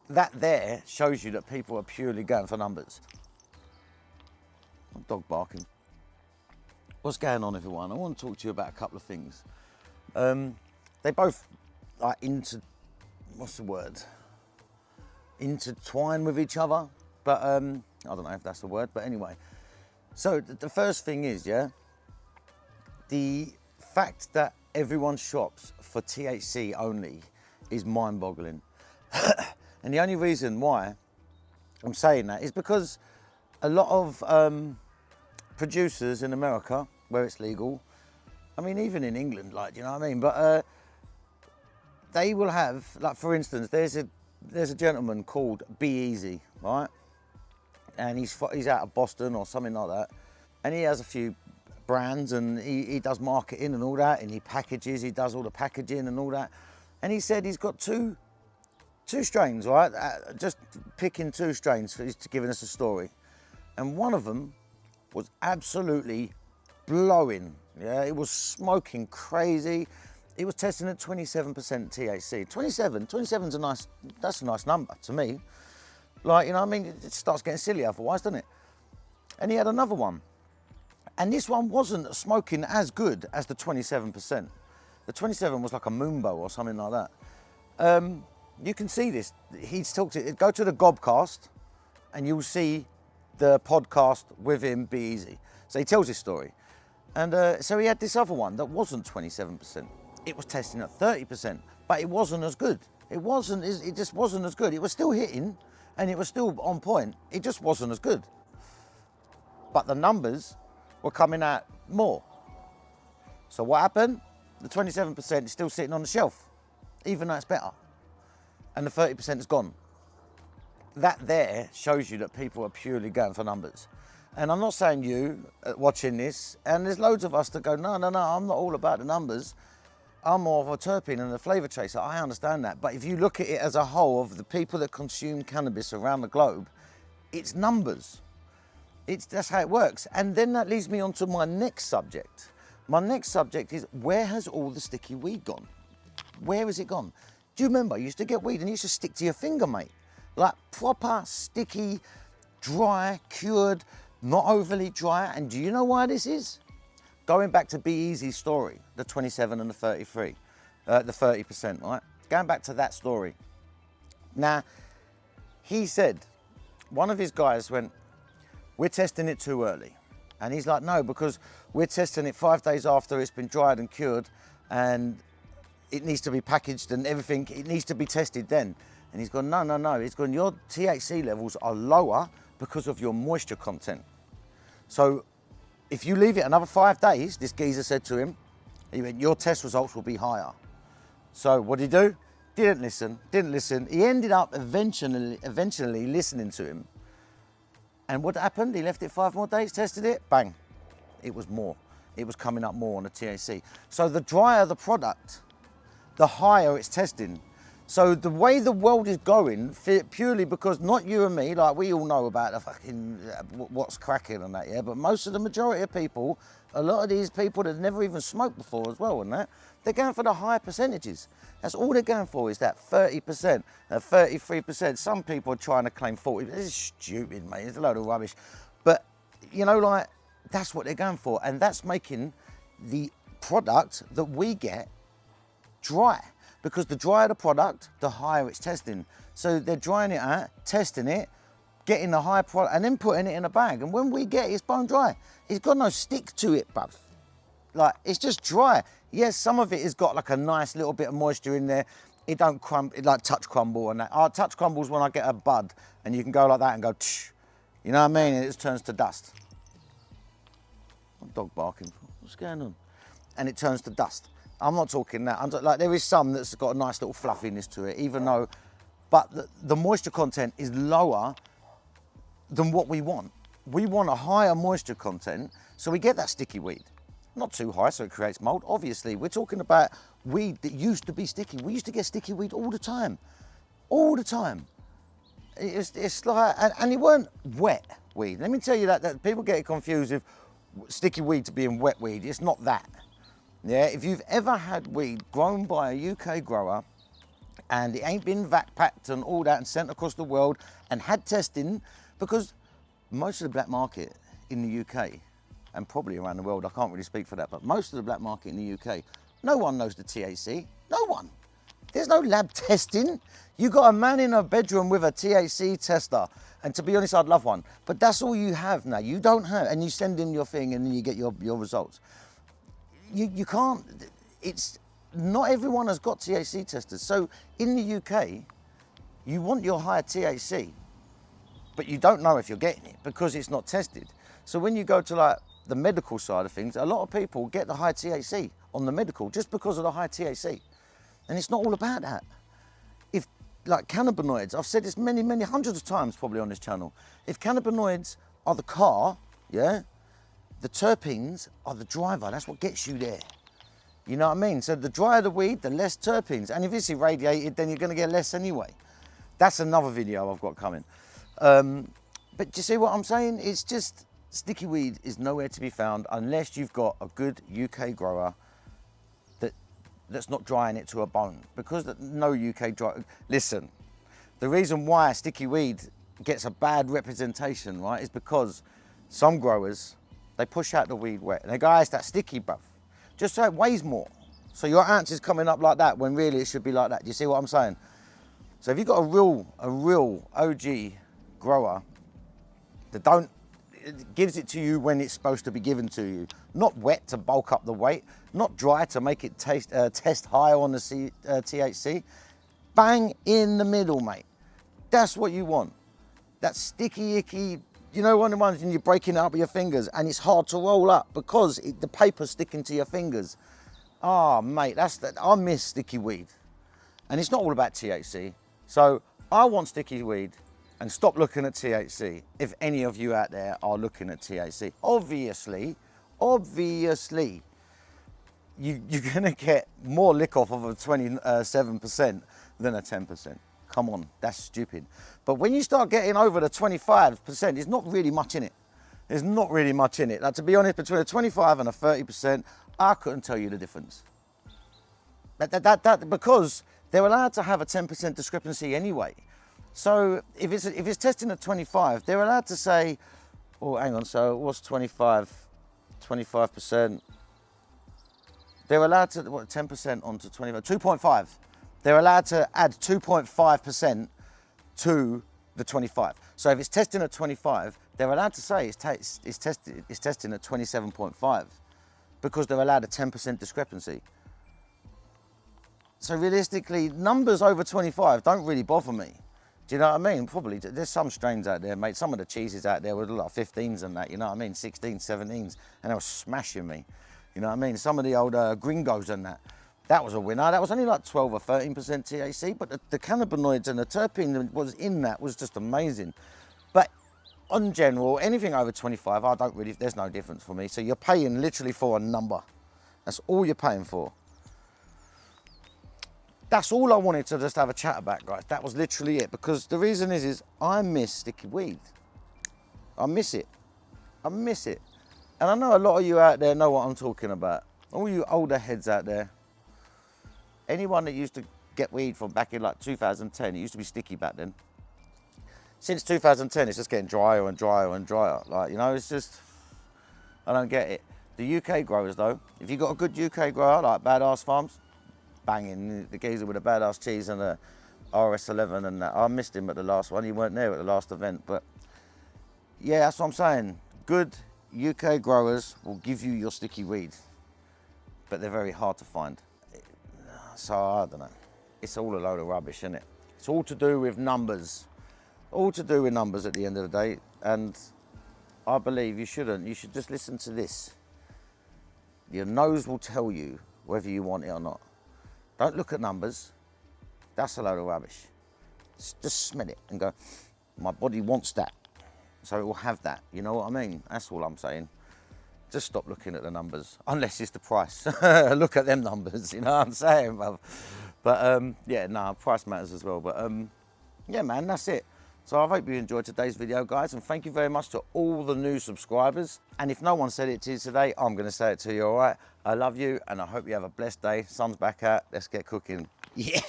That there shows you that people are purely going for numbers. Dog barking. What's going on, everyone? I want to talk to you about a couple of things. They both like intertwine with each other, but I don't know if that's the word, but anyway. So the first thing is, the fact that everyone shops for THC only is mind-boggling. And the only reason why I'm saying that is because a lot of producers in America, where it's legal, I mean, even in England, like, you know what I mean? But they will have, like, for instance, there's a gentleman called Be Easy, right? And he's out of Boston or something like that. And he has a few brands and he does marketing and all that, and he does all the packaging and all that. And he said he's got two strains, right? Just picking two strains for giving us a story. And one of them was absolutely blowing. Yeah, it was smoking crazy. It was testing at 27% THC. 27's that's a nice number to me. Like, you know what I mean? It starts getting silly otherwise, doesn't it? And he had another one. And this one wasn't smoking as good as the 27%. The 27 was like a Moombo or something like that. You can see this. He's talked to, go to the Gobcast and you'll see the podcast with him, Be Easy. So he tells his story. And so he had this other one that wasn't 27%. It was testing at 30%, but it wasn't as good. It just wasn't as good. It was still hitting and it was still on point. It just wasn't as good. But the numbers were coming out more. So what happened? The 27% is still sitting on the shelf, even though it's better. And the 30% is gone. That there shows you that people are purely going for numbers. And I'm not saying you watching this, and there's loads of us that go, no, I'm not all about the numbers. I'm more of a terpene and a flavour chaser. I understand that. But if you look at it as a whole of the people that consume cannabis around the globe, it's numbers. That's how it works. And then that leads me on to my next subject. My next subject is, where has all the sticky weed gone? Where has it gone? Do you remember, you used to get weed and it used to stick to your finger, mate. Like proper, sticky, dry, cured, not overly dry. And do you know why this is? Going back to Be Easy's story, the 27 and the 33, the 30%, right? Going back to that story. Now, he said, one of his guys went, we're testing it too early. And he's like, no, because we're testing it 5 days after it's been dried and cured, and it needs to be packaged and everything, it needs to be tested then. And he's gone, no. He's gone, your THC levels are lower because of your moisture content. So if you leave it another 5 days, this geezer said to him, he went, your test results will be higher. So what did he do? Didn't listen. He ended up eventually listening to him. And what happened? He left it 5 more days, tested it, bang. It was more. It was coming up more on the THC. So the drier the product, the higher it's testing. So the way the world is going, purely because not you and me, like we all know about the fucking what's cracking and that, yeah, but most of the majority of people, a lot of these people that never even smoked before as well and that, they're going for the higher percentages. That's all they're going for, is that 30%, 33%. Some people are trying to claim 40%. This is stupid, mate. It's a load of rubbish. But, you know, like, that's what they're going for. And that's making the product that we get dry. Because the drier the product, the higher it's testing. So they're drying it out, testing it, getting the high product, and then putting it in a bag. And when we get it, it's bone dry. It's got no stick to it, bruv. Like, it's just dry. Yes, some of it has got like a nice little bit of moisture in there. It don't crumble, it like touch crumble and that. Touch crumbles when I get a bud, and you can go like that and go, tsh. You know what I mean? And it just turns to dust. What dog barking for? What's going on? And it turns to dust. I'm not talking that. Like, there is some that's got a nice little fluffiness to it, even though, but the moisture content is lower than what we want. We want a higher moisture content, so we get that sticky weed. Not too high, so it creates mold. Obviously, we're talking about weed that used to be sticky. We used to get sticky weed all the time. All the time. It's like, and it weren't wet weed. Let me tell you that people get it confused with sticky weed to being wet weed. It's not that. Yeah, if you've ever had weed grown by a UK grower and it ain't been vac packed and all that and sent across the world and had testing, because most of the black market in the UK, and probably around the world, I can't really speak for that, but most of the black market in the UK, no one knows the THC, no one. There's no lab testing. You got a man in a bedroom with a THC tester, and to be honest, I'd love one, but that's all you have now. You don't have, and you send in your thing and then you get your results. You can't, it's, not everyone has got THC testers. So in the UK, you want your higher THC, but you don't know if you're getting it because it's not tested. So when you go to like the medical side of things, a lot of people get the high THC on the medical just because of the high THC. And it's not all about that. If, like cannabinoids, I've said this many, many hundreds of times probably on this channel. If cannabinoids are the car, yeah, the terpenes are the driver. That's what gets you there. You know what I mean? So the drier the weed, the less terpenes. And if it's irradiated, then you're gonna get less anyway. That's another video I've got coming. But you see what I'm saying? It's just, sticky weed is nowhere to be found unless you've got a good UK grower that's not drying it to a bone. Because no UK dry, listen, the reason why sticky weed gets a bad representation, right, is because some growers, they push out the weed wet and they go, ah, it's that sticky, bruv. Just so it weighs more. So your ounce is coming up like that when really it should be like that. Do you see what I'm saying? So if you've got a real OG grower that it gives it to you when it's supposed to be given to you, not wet to bulk up the weight, not dry to make it test higher on the THC, bang in the middle, mate. That's what you want. That sticky, icky, you know, one of the ones when you're breaking it up with your fingers and it's hard to roll up because the paper's sticking to your fingers. Oh, mate, I miss sticky weed. And it's not all about THC. So I want sticky weed, and stop looking at THC if any of you out there are looking at THC. Obviously, you're gonna get more lick off of a 27% than a 10%. Come on, that's stupid. But when you start getting over the 25%, there's not really much in it. There's not really much in it. Like, to be honest, between a 25 and a 30%, I couldn't tell you the difference. Because they're allowed to have a 10% discrepancy anyway. So if it's testing at 25, they're allowed to say, oh, hang on, so what's 25%? They're allowed to, what, 10% onto 25, 2.5. They're allowed to add 2.5% to the 25. So if it's testing at 25, they're allowed to say it's testing at 27.5 because they're allowed a 10% discrepancy. So realistically, numbers over 25 don't really bother me. Do you know what I mean? Probably, there's some strains out there, mate. Some of the cheeses out there with a lot of 15s and that, you know what I mean? 16s, 17s, and they were smashing me. You know what I mean? Some of the old gringos and that was a winner. That was only like 12 or 13% THC, but the cannabinoids and the terpene that was in that was just amazing. But on general, anything over 25, there's no difference for me. So you're paying literally for a number. That's all you're paying for. That's all I wanted to just have a chat about, guys. That was literally it, because the reason is I miss sticky weed. I miss it. I miss it. And I know a lot of you out there know what I'm talking about. All you older heads out there. Anyone that used to get weed from back in like 2010, it used to be sticky back then. Since 2010, it's just getting drier and drier and drier. Like, you know, it's just, I don't get it. The UK growers though, if you've got a good UK grower like Badass Farms, banging, the geezer with a badass cheese and a RS11 and that. I missed him at the last one. He weren't there at the last event, but yeah, that's what I'm saying. Good UK growers will give you your sticky weed, but they're very hard to find. So I don't know. It's all a load of rubbish, isn't it? It's all to do with numbers. All to do with numbers at the end of the day. And I believe you shouldn't. You should just listen to this. Your nose will tell you whether you want it or not. Don't look at numbers. That's a load of rubbish. Just smell it and go, my body wants that. So it will have that. You know what I mean? That's all I'm saying. Just stop looking at the numbers, unless it's the price. Look at them numbers, you know what I'm saying, bruv? But yeah, no, price matters as well. But yeah, man, that's it. So I hope you enjoyed today's video, guys, and thank you very much to all the new subscribers. And if no one said it to you today, I'm gonna say it to you, all right? I love you, and I hope you have a blessed day. Sun's back out, let's get cooking. Yeah!